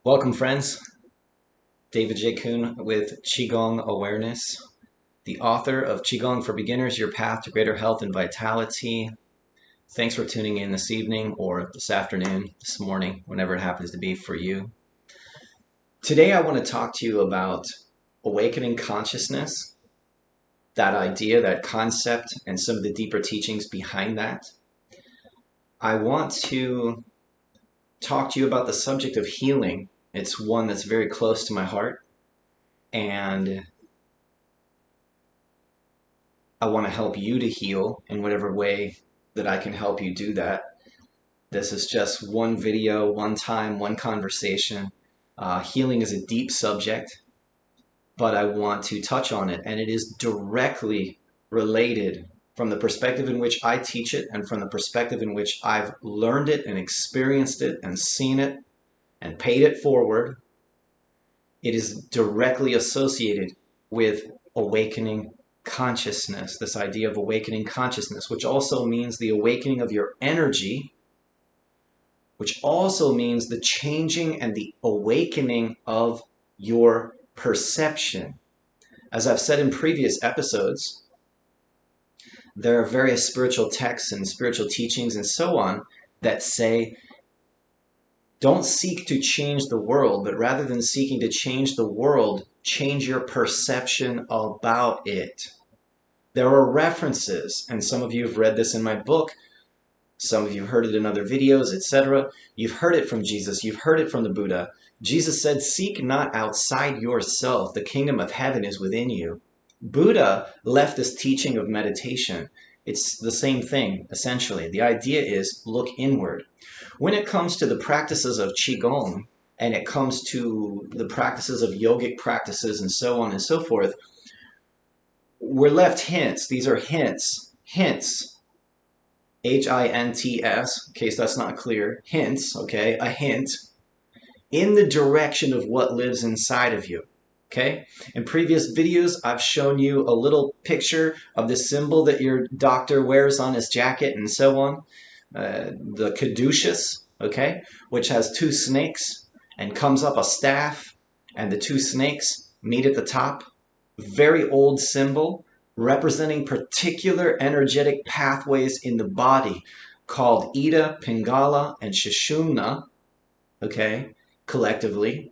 Welcome, friends. David J. Coon with Qigong Awareness, the author of Qigong for Beginners, Your Path to Greater Health and Vitality. Thanks for tuning in this evening or this afternoon, this morning, whenever it happens to be for you. Today, I want to talk to you about awakening consciousness, that idea, that concept, and some of the deeper teachings behind that. I want to talk to you about the subject of healing. It's one that's very close to my heart, and I want to help you to heal in whatever way that I can help you do that. This is just one video, one time, one conversation. Healing is a deep subject, but I want to touch on it, and it is directly related from the perspective in which I teach it and from the perspective in which I've learned it and experienced it and seen it and paid it forward. It is directly associated with awakening consciousness, this idea of awakening consciousness, which also means the awakening of your energy, which also means the changing and the awakening of your perception. As I've said in previous episodes, there are various spiritual texts and spiritual teachings and so on that say, don't seek to change the world, but rather than seeking to change the world, change your perception about it. There are references, and some of you have read this in my book, some of you have heard it in other videos, etc. You've heard it from Jesus, you've heard it from the Buddha. Jesus said, seek not outside yourself, the kingdom of heaven is within you. Buddha left this teaching of meditation. It's the same thing, essentially. The idea is look inward. When it comes to the practices of Qigong, and it comes to the practices of yogic practices and so on and so forth, we're left hints. These are hints. Hints. H-I-N-T-S, in case that's not clear. Hints, okay? A hint in the direction of what lives inside of you. Okay? In previous videos, I've shown you a little picture of the symbol that your doctor wears on his jacket and so on. The caduceus, okay, which has two snakes and comes up a staff, and the two snakes meet at the top. Very old symbol representing particular energetic pathways in the body called Ida, Pingala, and Sushumna, okay, collectively.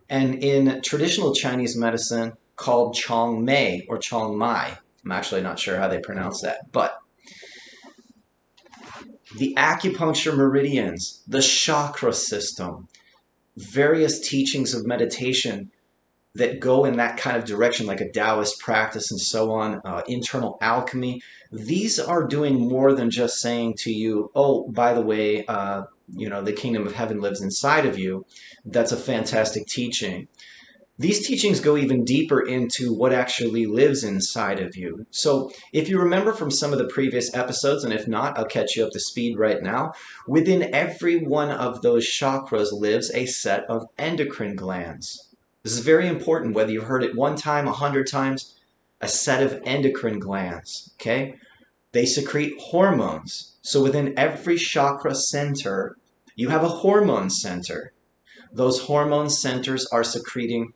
And in traditional Chinese medicine called Chong Mei or Chong Mai. I'm actually not sure how they pronounce that, but the acupuncture meridians, the chakra system, various teachings of meditation that go in that kind of direction, like a Taoist practice and so on, internal alchemy. These are doing more than just saying to you, oh, by the way, the kingdom of heaven lives inside of you. That's a fantastic teaching. These teachings go even deeper into what actually lives inside of you. So if you remember from some of the previous episodes, and if not, I'll catch you up to speed right now, within every one of those chakras lives a set of endocrine glands. This is very important, whether you've heard it one time, 100 times, a set of endocrine glands, okay? They secrete hormones. So within every chakra center, you have a hormone center. Those hormone centers are secreting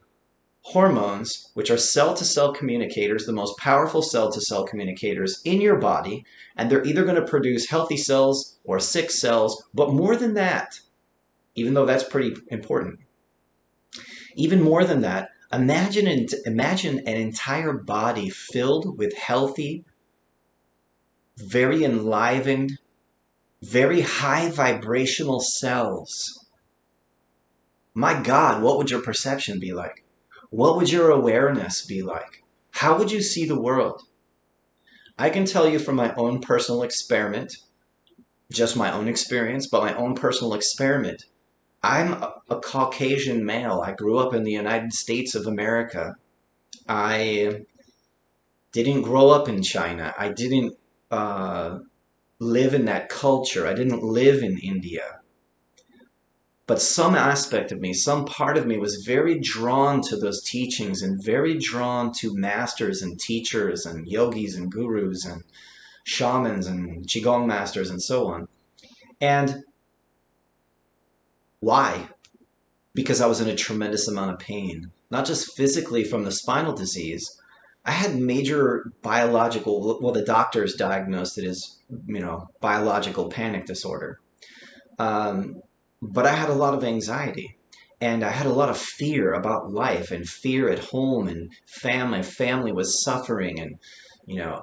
hormones, which are cell-to-cell communicators, the most powerful cell-to-cell communicators in your body, and they're either going to produce healthy cells or sick cells, but more than that, even though that's pretty important, even more than that, imagine an entire body filled with healthy, very enlivened, very high vibrational cells. My God, what would your perception be like? What would your awareness be like? How would you see the world? I can tell you from my own personal experiment, just my own experience, but my own personal experiment. I'm a Caucasian male. I grew up in the United States of America. I didn't grow up in China. I didn't live in that culture. I didn't live in India. But some aspect of me, some part of me was very drawn to those teachings and very drawn to masters and teachers and yogis and gurus and shamans and Qigong masters and so on. And why? because I was in a tremendous amount of pain, not just physically from the spinal disease. I had major biological, well, the doctors diagnosed it as, biological panic disorder. Um, but I had a lot of anxiety and I had a lot of fear about life and fear at home and family. Family was suffering and,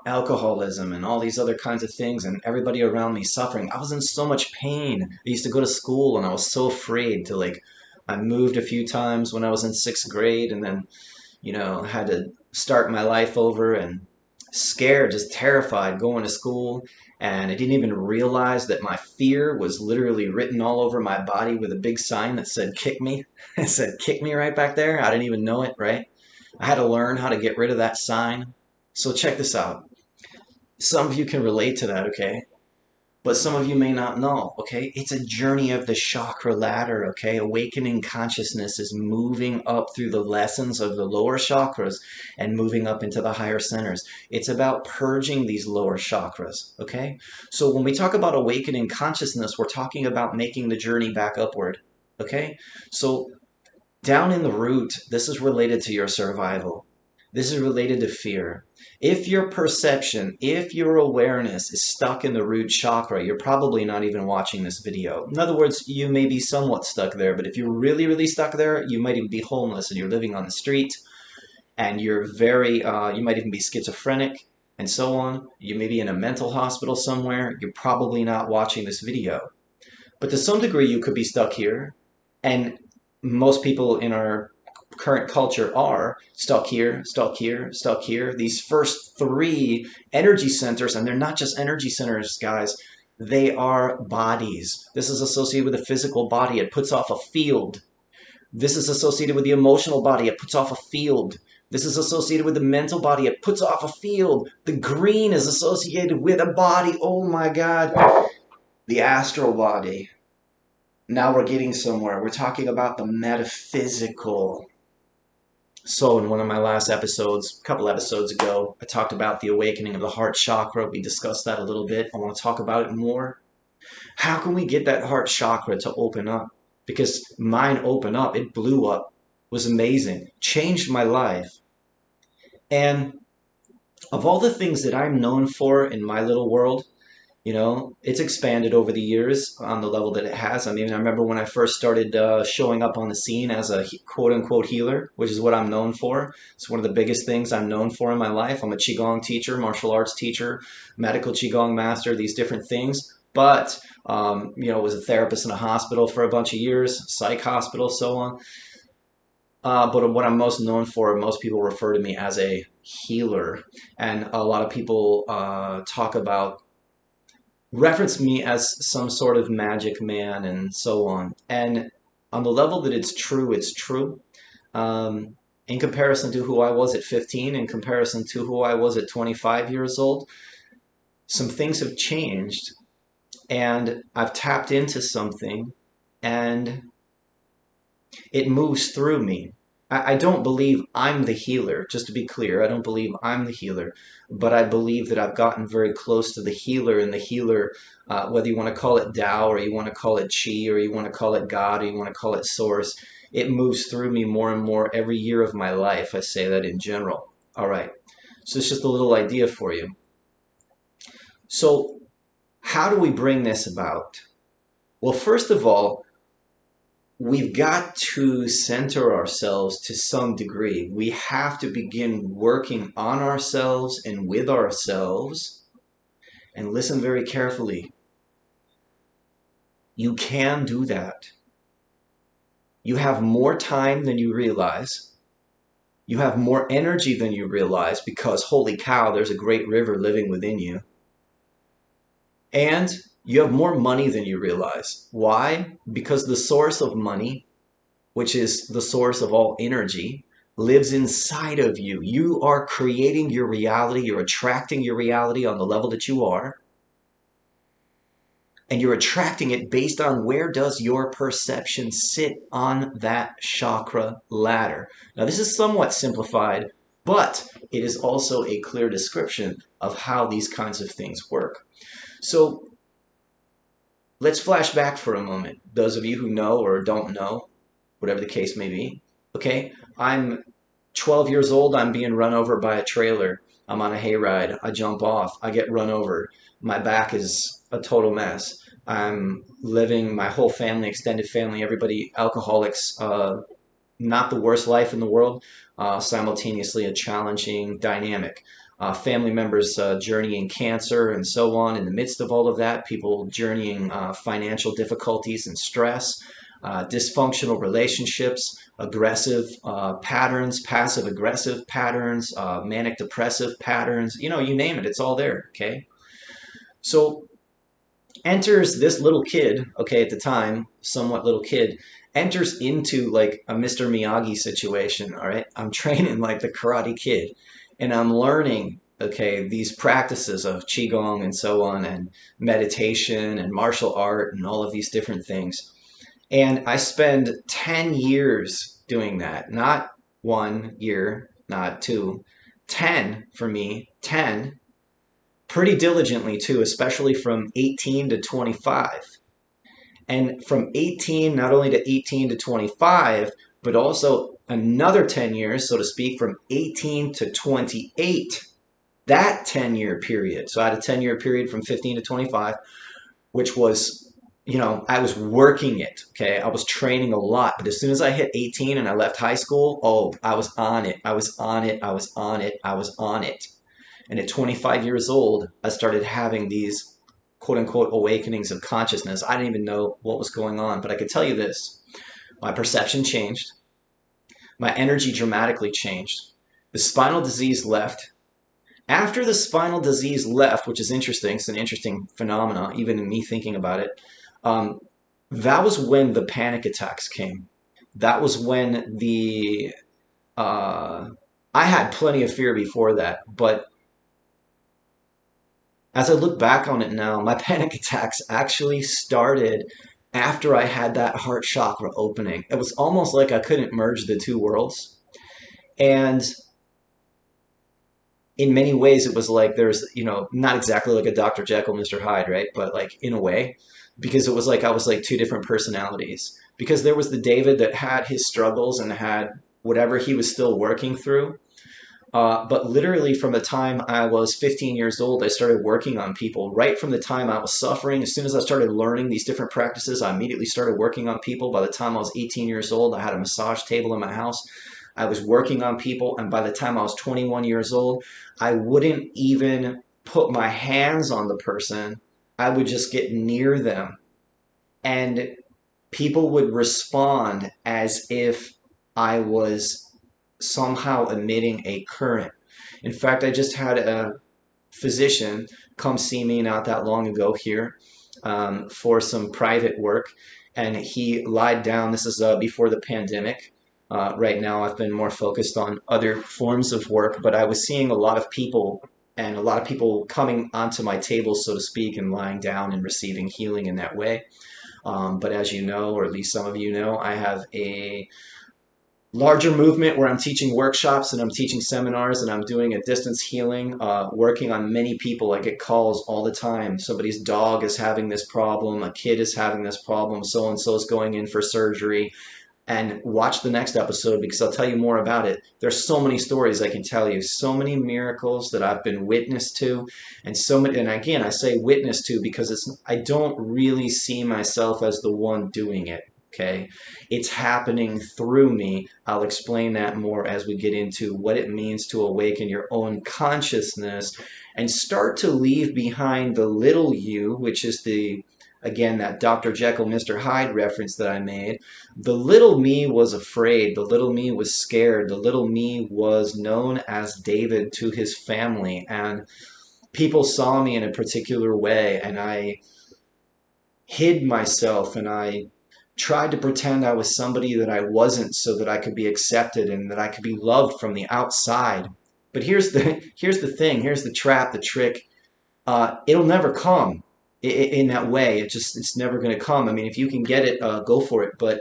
alcoholism and all these other kinds of things and everybody around me suffering. I was in so much pain. I used to go to school and I was so afraid to I moved a few times when I was in sixth grade and then, had to start my life over and scared, just terrified going to school. And I didn't even realize that my fear was literally written all over my body with a big sign that said, kick me. It said, kick me right back there. I didn't even know it, right? I had to learn how to get rid of that sign. So check this out. Some of you can relate to that, okay? But some of you may not know, okay? It's a journey of the chakra ladder, okay? Awakening consciousness is moving up through the lessons of the lower chakras and moving up into the higher centers. It's about purging these lower chakras, okay? So when we talk about awakening consciousness, we're talking about making the journey back upward, okay? So down in the root, this is related to your survival. This is related to fear. If your perception, if your awareness is stuck in the root chakra, you're probably not even watching this video. In other words, you may be somewhat stuck there, but if you're really, really stuck there, you might even be homeless and you're living on the street and you're you might even be schizophrenic and so on. You may be in a mental hospital somewhere. You're probably not watching this video. But to some degree, you could be stuck here. And most people in our current culture are stuck here, stuck here, stuck here. These first three energy centers, and they're not just energy centers, guys, they are bodies. This is associated with the physical body. It puts off a field. This is associated with the emotional body. It puts off a field. This is associated with the mental body. It puts off a field. The green is associated with a body. Oh my God. The astral body. Now we're getting somewhere. We're talking about the metaphysical. So in one of my last episodes, a couple episodes ago, I talked about the awakening of the heart chakra. We discussed that a little bit. I want to talk about it more. How can we get that heart chakra to open up? Because mine opened up. It blew up. It was amazing. Changed my life. And of all the things that I'm known for in my little world, it's expanded over the years on the level that it has. I mean, I remember when I first started showing up on the scene as a quote-unquote healer, which is what I'm known for. It's one of the biggest things I'm known for in my life. I'm a Qigong teacher, martial arts teacher, medical Qigong Master, these different things. But, was a therapist in a hospital for a bunch of years, psych hospital, so on. But what I'm most known for, most people refer to me as a healer. And a lot of people reference me as some sort of magic man and so on. And on the level that it's true, it's true. In comparison to who I was at 15, in comparison to who I was at 25 years old, some things have changed and I've tapped into something and it moves through me. I don't believe I'm the healer, just to be clear. I don't believe I'm the healer, but I believe that I've gotten very close to the healer, and the healer, whether you want to call it Tao or you want to call it Qi or you want to call it God or you want to call it Source, it moves through me more and more every year of my life. I say that in general. All right. So it's just a little idea for you. So how do we bring this about? Well, first of all, we've got to center ourselves to some degree. We have to begin working on ourselves and with ourselves. And listen very carefully. You can do that. You have more time than you realize. You have more energy than you realize because, holy cow, there's a great river living within you. And you have more money than you realize. Why? Because the source of money, which is the source of all energy, lives inside of you. You are creating your reality. You're attracting your reality on the level that you are. And you're attracting it based on where does your perception sit on that chakra ladder. Now, this is somewhat simplified, but it is also a clear description of how these kinds of things work. So let's flash back for a moment. Those of you who know or don't know, whatever the case may be. Okay, I'm 12 years old, I'm being run over by a trailer. I'm on a hayride, I jump off, I get run over. My back is a total mess. I'm living my whole family, extended family, everybody, alcoholics, not the worst life in the world, simultaneously a challenging dynamic. Family members journeying cancer and so on. In the midst of all of that, people journeying financial difficulties and stress, dysfunctional relationships, aggressive patterns, passive aggressive patterns, manic depressive patterns, you know, you name it, it's all there, okay? So enters this little kid, okay, at the time, somewhat little kid, enters into like a Mr. Miyagi situation, all right? I'm training like the Karate Kid, and I'm learning, okay, these practices of Qigong and so on, and meditation and martial art and all of these different things. And I spend 10 years doing that, not 1 year, not 2, 10 for me, 10 pretty diligently too, especially from 18 to 25. And from 18, not only to 18 to 25, but also another 10 years, so to speak, from 18 to 28, that 10-year period. So I had a 10-year period from 15 to 25, which was, you know, I was working it, okay? I was training a lot, but as soon as I hit 18 and I left high school, oh, I was on it. I was on it. I was on it. I was on it. And at 25 years old, I started having these quote unquote awakenings of consciousness. I didn't even know what was going on, but I could tell you this. My perception changed. My energy dramatically changed. The spinal disease left. After the spinal disease left, which is interesting, it's an interesting phenomena, even in me thinking about it, that was when the panic attacks came. That was when I had plenty of fear before that, but as I look back on it now, my panic attacks actually started after I had that heart chakra opening. It was almost like I couldn't merge the two worlds. And in many ways, it was like there's, you know, not exactly like a Dr. Jekyll, Mr. Hyde, right? But like in a way, because it was like I was like two different personalities. Because there was the David that had his struggles and had whatever he was still working through. But literally from the time I was 15 years old, I started working on people. Right from the time I was suffering, as soon as I started learning these different practices, I immediately started working on people. By the time I was 18 years old, I had a massage table in my house. I was working on people. And by the time I was 21 years old, I wouldn't even put my hands on the person. I would just get near them. And people would respond as if I was somehow emitting a current. In fact, I just had a physician come see me not that long ago here for some private work, and he lied down. This is before the pandemic. Right now, I've been more focused on other forms of work, but I was seeing a lot of people and a lot of people coming onto my table, so to speak, and lying down and receiving healing in that way. But as you know, or at least some of you know, I have a larger movement where I'm teaching workshops and I'm teaching seminars and I'm doing a distance healing, working on many people. I get calls all the time. Somebody's dog is having this problem, a kid is having this problem, so-and-so is going in for surgery. And watch the next episode because I'll tell you more about it. There's so many stories I can tell you, so many miracles that I've been witness to, and so many. And again, I say witness to because I don't really see myself as the one doing it. Okay, it's happening through me. I'll explain that more as we get into what it means to awaken your own consciousness and start to leave behind the little you, which is again, that Dr. Jekyll, Mr. Hyde reference that I made. The little me was afraid. The little me was scared. The little me was known as David to his family. And people saw me in a particular way. And I hid myself and I tried to pretend I was somebody that I wasn't so that I could be accepted and that I could be loved from the outside. But here's the thing. Here's the trap, the trick. It'll never come in that way. It's never going to come. I mean, if you can get it, go for it. But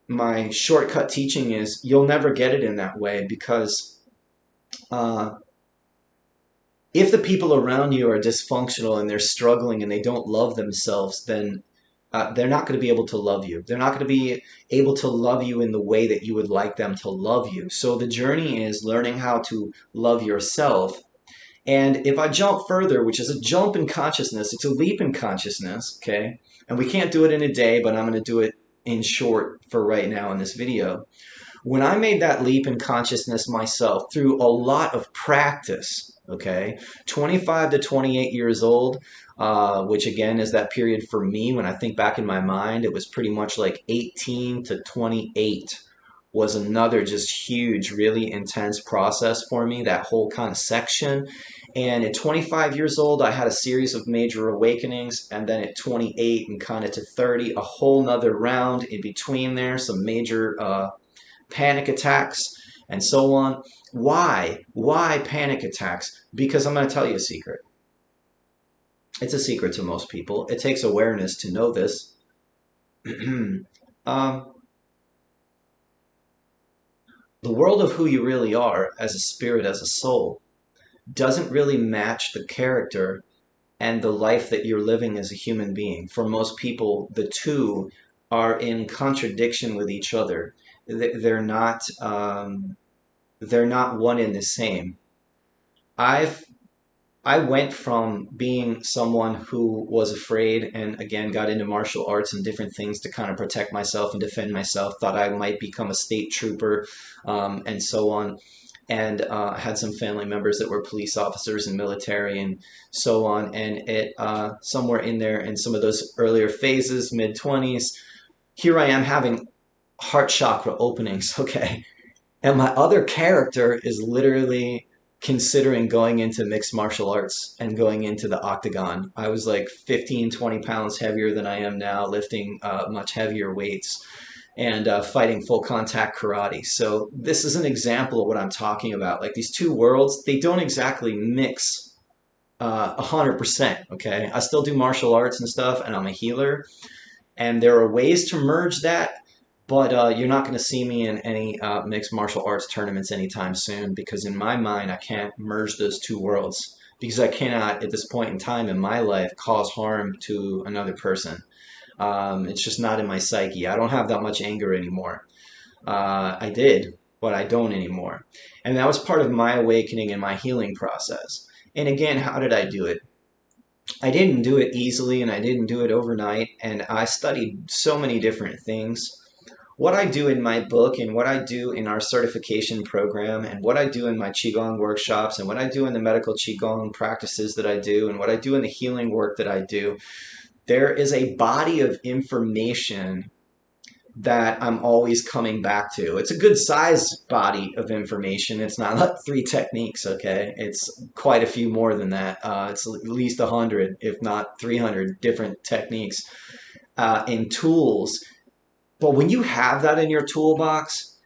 my shortcut teaching is you'll never get it in that way because if the people around you are dysfunctional and they're struggling and they don't love themselves, then they're not going to be able to love you. They're not going to be able to love you in the way that you would like them to love you. So the journey is learning how to love yourself. And if I jump further, which is a jump in consciousness, it's a leap in consciousness, okay? And we can't do it in a day, but I'm going to do it in short for right now in this video. When I made that leap in consciousness myself through a lot of practice, okay, 25 to 28 years old, which again is that period for me when I think back in my mind, it was pretty much like 18 to 28 was another just huge, really intense process for me, that whole kind of section. And at 25 years old, I had a series of major awakenings. And then at 28 and kind of to 30, a whole nother round in between there, some major panic attacks and so on. Why? Why panic attacks? Because I'm going to tell you a secret. It's a secret to most people. It takes awareness to know this. The world of who you really are as a spirit, as a soul, doesn't really match the character and the life that you're living as a human being. For most people, the two are in contradiction with each other. They're not one and the same. I went from being someone who was afraid and again got into martial arts and different things to kind of protect myself and defend myself, thought I might become a state trooper and so on, and had some family members that were police officers and military and so on. And it somewhere in there in some of those earlier phases, mid-20s, here I am having heart chakra openings, okay? And my other character is literally considering going into mixed martial arts and going into the octagon. I was like 15, 20 pounds heavier than I am now, lifting much heavier weights and fighting full contact karate. So this is an example of what I'm talking about. Like these two worlds, they don't exactly mix 100%, okay? I still do martial arts and stuff, and I'm a healer. And there are ways to merge that, but you're not going to see me in any mixed martial arts tournaments anytime soon, because in my mind, I can't merge those two worlds, because I cannot, at this point in time in my life, cause harm to another person. It's just not in my psyche. I don't have that much anger anymore. I did, but I don't anymore. And that was part of my awakening and my healing process. And again, how did I do it? I didn't do it easily, and I didn't do it overnight, and I studied so many different things. What I do in my book and what I do in our certification program and what I do in my Qigong workshops and what I do in the medical Qigong practices that I do and what I do in the healing work that I do, there is a body of information that I'm always coming back to. It's a good sized body of information. It's not like 3 techniques, okay? It's quite a few more than that. It's at least 100, if not 300 different techniques and tools. But when you have that in your toolbox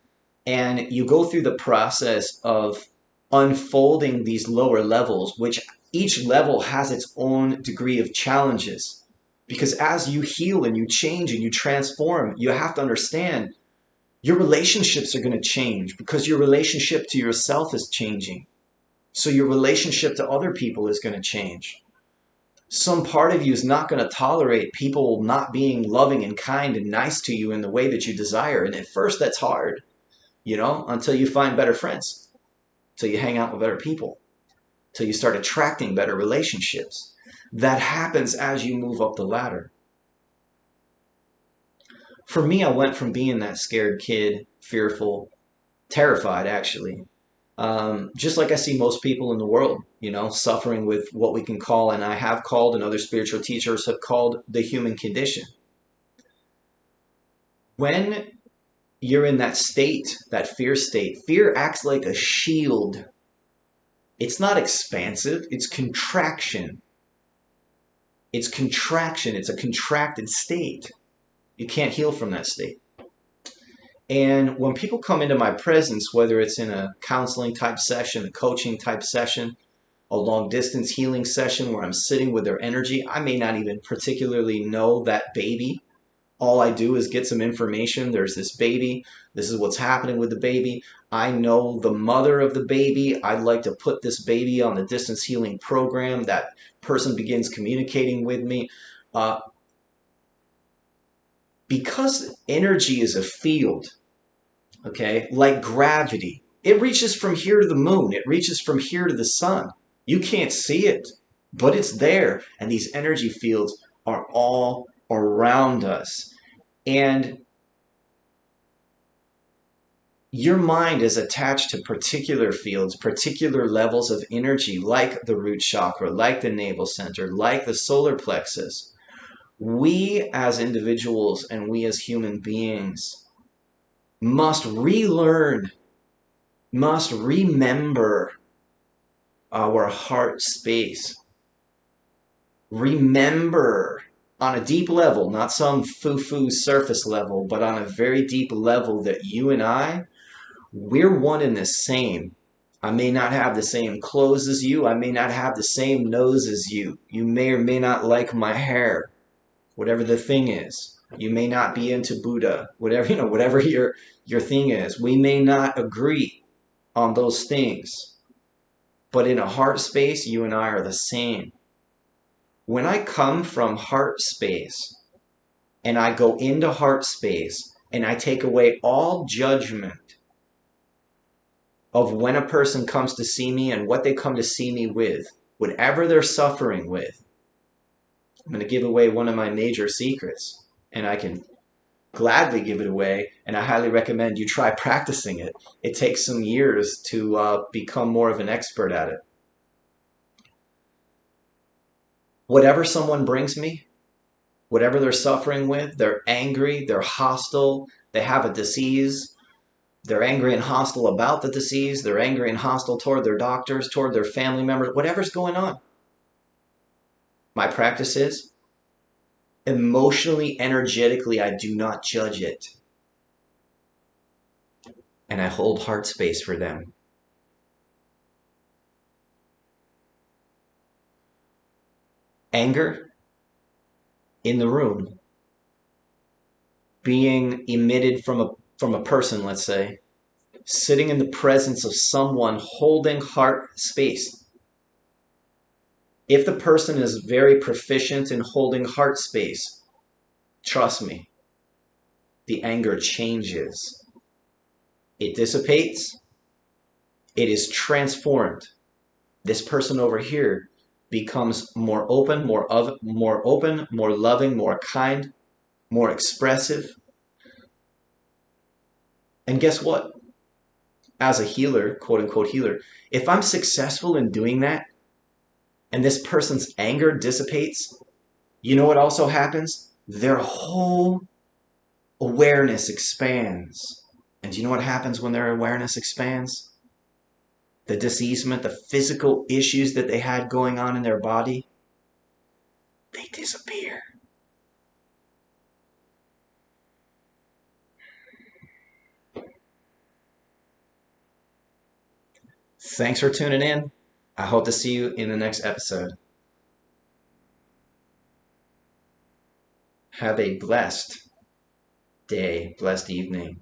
and you go through the process of unfolding these lower levels, which each level has its own degree of challenges, because as you heal and you change and you transform, you have to understand your relationships are going to change because your relationship to yourself is changing. So your relationship to other people is going to change. Some part of you is not going to tolerate people not being loving and kind and nice to you in the way that you desire. And at first that's hard, you know, until you find better friends, until you hang out with better people, until you start attracting better relationships. That happens as you move up the ladder. For me, I went from being that scared kid, fearful, terrified actually, just like I see most people in the world, you know, suffering with what we can call, and I have called, and other spiritual teachers have called, the human condition. When you're in that state, that fear state, fear acts like a shield. It's not expansive, it's contraction. It's contraction, it's a contracted state. You can't heal from that state. And when people come into my presence, whether it's in a counseling type session, a coaching type session, a long distance healing session where I'm sitting with their energy, I may not even particularly know that baby. All I do is get some information. There's this baby. This is what's happening with the baby. I know the mother of the baby. I'd like to put this baby on the distance healing program. That person begins communicating with me. because energy is a field, okay, like gravity, it reaches from here to the moon, it reaches from here to the sun. You can't see it, but it's there. And these energy fields are all around us. And your mind is attached to particular fields, particular levels of energy, like the root chakra, like the navel center, like the solar plexus. We as individuals and we as human beings must relearn, must remember our heart space. Remember on a deep level, not some foo-foo surface level, but on a very deep level, that you and I, we're one and the same. I may not have the same clothes as you. I may not have the same nose as you. You may or may not like my hair, whatever the thing is. You may not be into Buddha, whatever, whatever your thing is. We may not agree on those things. But in a heart space, you and I are the same. When I come from heart space and I go into heart space and I take away all judgment of when a person comes to see me and what they come to see me with, whatever they're suffering with, I'm going to give away one of my major secrets, and I can gladly give it away, and I highly recommend you try practicing it. It takes some years to become more of an expert at it. Whatever someone brings me, whatever they're suffering with, they're angry, they're hostile, they have a disease, they're angry and hostile about the disease, they're angry and hostile toward their doctors, toward their family members, whatever's going on. My practice is, emotionally, energetically, I do not judge it. And I hold heart space for them. Anger in the room, being emitted from a person, let's say, sitting in the presence of someone holding heart space. If the person is very proficient in holding heart space, trust me, the anger changes. It dissipates. It is transformed. This person over here becomes more open, more loving, more kind, more expressive. And guess what? As a healer, quote unquote healer, if I'm successful in doing that and this person's anger dissipates, you know what also happens? Their whole awareness expands. And do you know what happens when their awareness expands? The diseasement, the physical issues that they had going on in their body, they disappear. Thanks for tuning in. I hope to see you in the next episode. Have a blessed day, blessed evening.